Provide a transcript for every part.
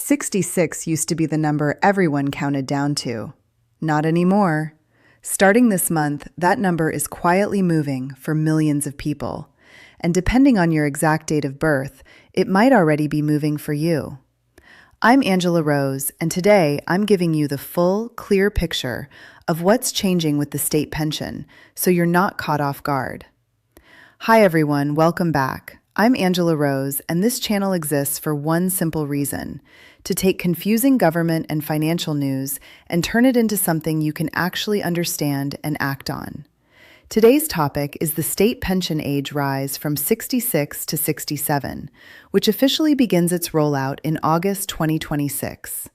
66 used to be the number everyone counted down to. Not anymore. Starting this month, that number is quietly moving for millions of people. And depending on your exact date of birth, it might already be moving for you. I'm Angela Rose, and today I'm giving you the full, clear picture of what's changing with the state pension, so you're not caught off guard. Hi everyone, welcome back. I'm Angela Rose, and this channel exists for one simple reason: to take confusing government and financial news and turn it into something you can actually understand and act on. Today's topic is the state pension age rise from 66 to 67, which officially begins its rollout in August 2026.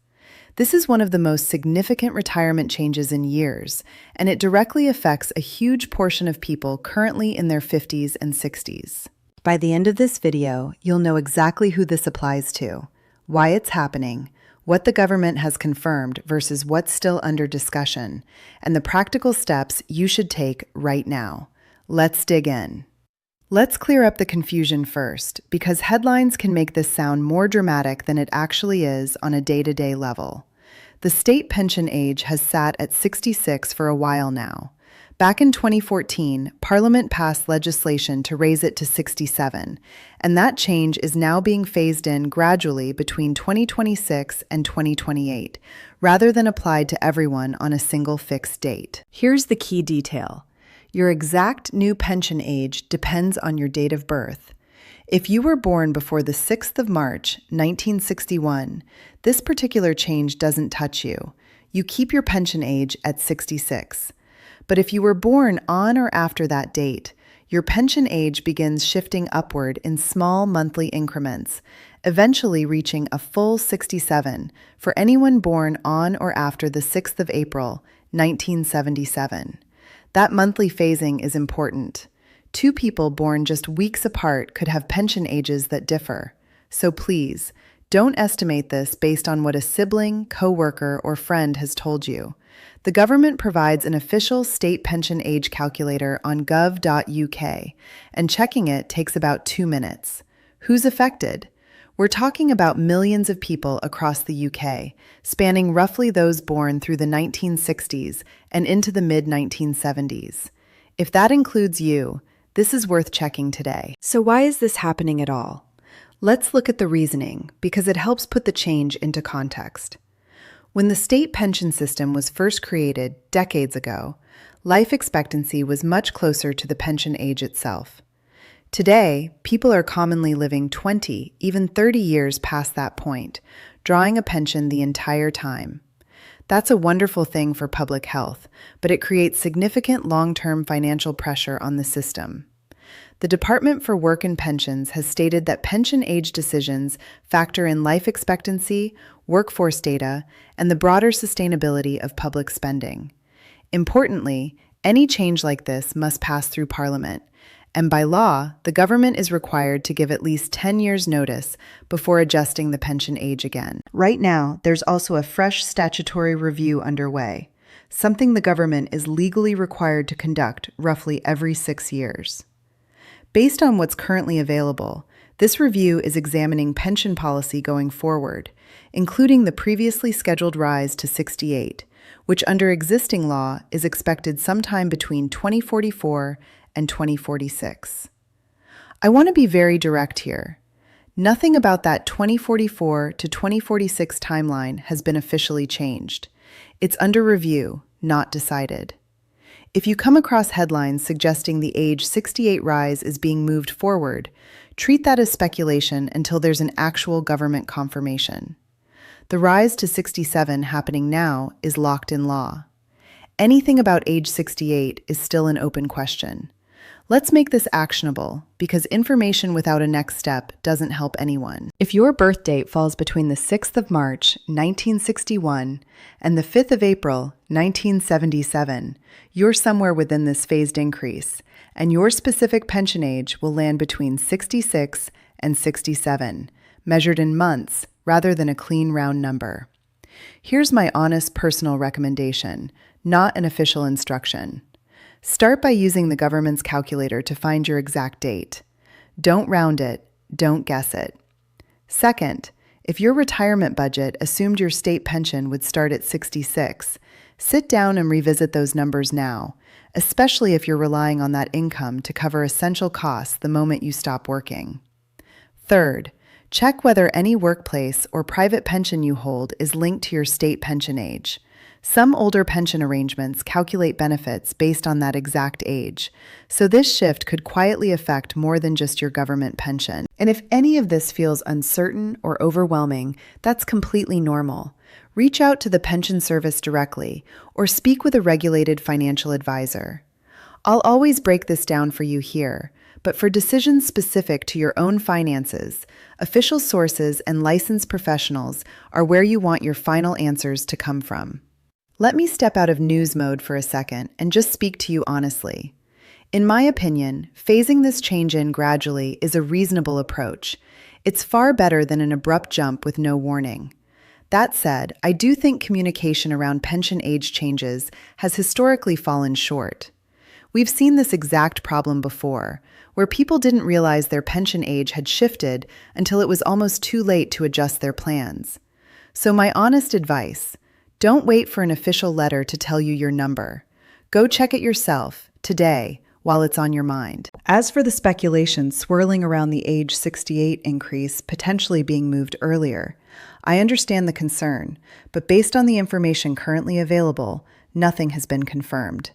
This is one of the most significant retirement changes in years, and it directly affects a huge portion of people currently in their 50s and 60s. By the end of this video, you'll know exactly who this applies to, why it's happening, what the government has confirmed versus what's still under discussion, and the practical steps you should take right now. Let's dig in. Let's clear up the confusion first, because headlines can make this sound more dramatic than it actually is on a day-to-day level. The state pension age has sat at 66 for a while now. Back in 2014, Parliament passed legislation to raise it to 67, and that change is now being phased in gradually between 2026 and 2028, rather than applied to everyone on a single fixed date. Here's the key detail. Your exact new pension age depends on your date of birth. If you were born before the 6th of March, 1961, this particular change doesn't touch you. You keep your pension age at 66. But if you were born on or after that date, your pension age begins shifting upward in small monthly increments, eventually reaching a full 67 for anyone born on or after the 6th of April, 1977. That monthly phasing is important. Two people born just weeks apart could have pension ages that differ. So please, don't estimate this based on what a sibling, coworker, or friend has told you. The government provides an official state pension age calculator on gov.uk, and checking it takes about 2 minutes. Who's affected? We're talking about millions of people across the UK, spanning roughly those born through the 1960s and into the mid-1970s. If that includes you, this is worth checking today. So why is this happening at all? Let's look at the reasoning, because it helps put the change into context. When the state pension system was first created decades ago, life expectancy was much closer to the pension age itself. Today, people are commonly living 20, even 30 years past that point, drawing a pension the entire time. That's a wonderful thing for public health, but it creates significant long-term financial pressure on the system. The Department for Work and Pensions has stated that pension age decisions factor in life expectancy, workforce data, and the broader sustainability of public spending. Importantly, any change like this must pass through Parliament, and by law, the government is required to give at least 10 years' notice before adjusting the pension age again. Right now, there's also a fresh statutory review underway, something the government is legally required to conduct roughly every 6 years. Based on what's currently available, this review is examining pension policy going forward, including the previously scheduled rise to 68, which under existing law is expected sometime between 2044 and 2046. I want to be very direct here. Nothing about that 2044 to 2046 timeline has been officially changed. It's under review, not decided. If you come across headlines suggesting the age 68 rise is being moved forward, treat that as speculation until there's an actual government confirmation. The rise to 67 happening now is locked in law. Anything about age 68 is still an open question. Let's make this actionable, because information without a next step doesn't help anyone. If your birth date falls between the 6th of March, 1961, and the 5th of April, 1977, you're somewhere within this phased increase, and your specific pension age will land between 66 and 67, measured in months rather than a clean round number. Here's my honest personal recommendation, not an official instruction. Start by using the government's calculator to find your exact date. Don't round it, don't guess it. Second, If your retirement budget assumed your state pension would start at 66, sit down and revisit those numbers now, especially if you're relying on that income to cover essential costs the moment you stop working. Third, check whether any workplace or private pension you hold is linked to your state pension age. Some older pension arrangements calculate benefits based on that exact age, so this shift could quietly affect more than just your government pension. And if any of this feels uncertain or overwhelming, that's completely normal. Reach out to the pension service directly or speak with a regulated financial advisor. I'll always break this down for you here, but for decisions specific to your own finances, official sources and licensed professionals are where you want your final answers to come from. Let me step out of news mode for a second and just speak to you honestly. In my opinion, phasing this change in gradually is a reasonable approach. It's far better than an abrupt jump with no warning. That said, I do think communication around pension age changes has historically fallen short. We've seen this exact problem before, where people didn't realize their pension age had shifted until it was almost too late to adjust their plans. So my honest advice: don't wait for an official letter to tell you your number. Go check it yourself, today, while it's on your mind. As for the speculation swirling around the age 68 increase potentially being moved earlier, I understand the concern, but based on the information currently available, nothing has been confirmed.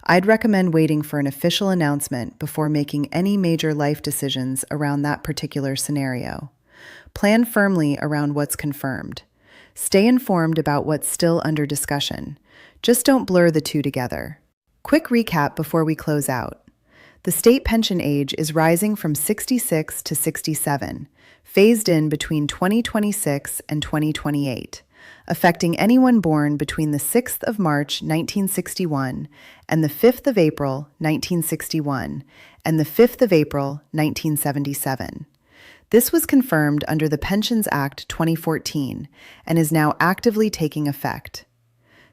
I'd recommend waiting for an official announcement before making any major life decisions around that particular scenario. Plan firmly around what's confirmed. Stay informed about what's still under discussion. Just don't blur the two together. Quick recap before we close out. The state pension age is rising from 66 to 67, phased in between 2026 and 2028, affecting anyone born between the 6th of March 1961 and the 5th of April 1961 and the 5th of April 1977. This was confirmed under the Pensions Act 2014 and is now actively taking effect.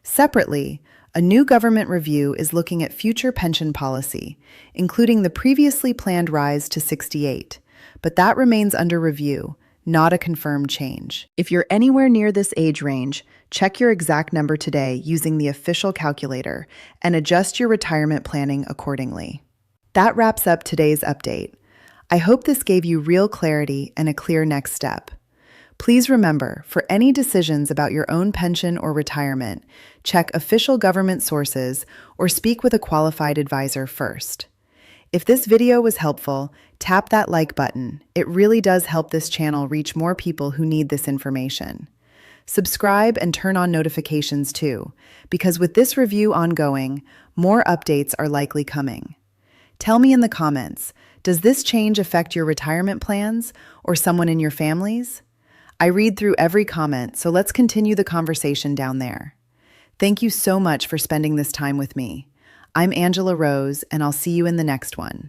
Separately, a new government review is looking at future pension policy, including the previously planned rise to 68, but that remains under review, not a confirmed change. If you're anywhere near this age range, check your exact number today using the official calculator and adjust your retirement planning accordingly. That wraps up today's update. I hope this gave you real clarity and a clear next step. Please remember, for any decisions about your own pension or retirement, check official government sources or speak with a qualified advisor first. If this video was helpful, tap that like button. It really does help this channel reach more people who need this information. Subscribe and turn on notifications too, because with this review ongoing, more updates are likely coming. Tell me in the comments, does this change affect your retirement plans or someone in your families? I read through every comment, so let's continue the conversation down there. Thank you so much for spending this time with me. I'm Angela Rose, and I'll see you in the next one.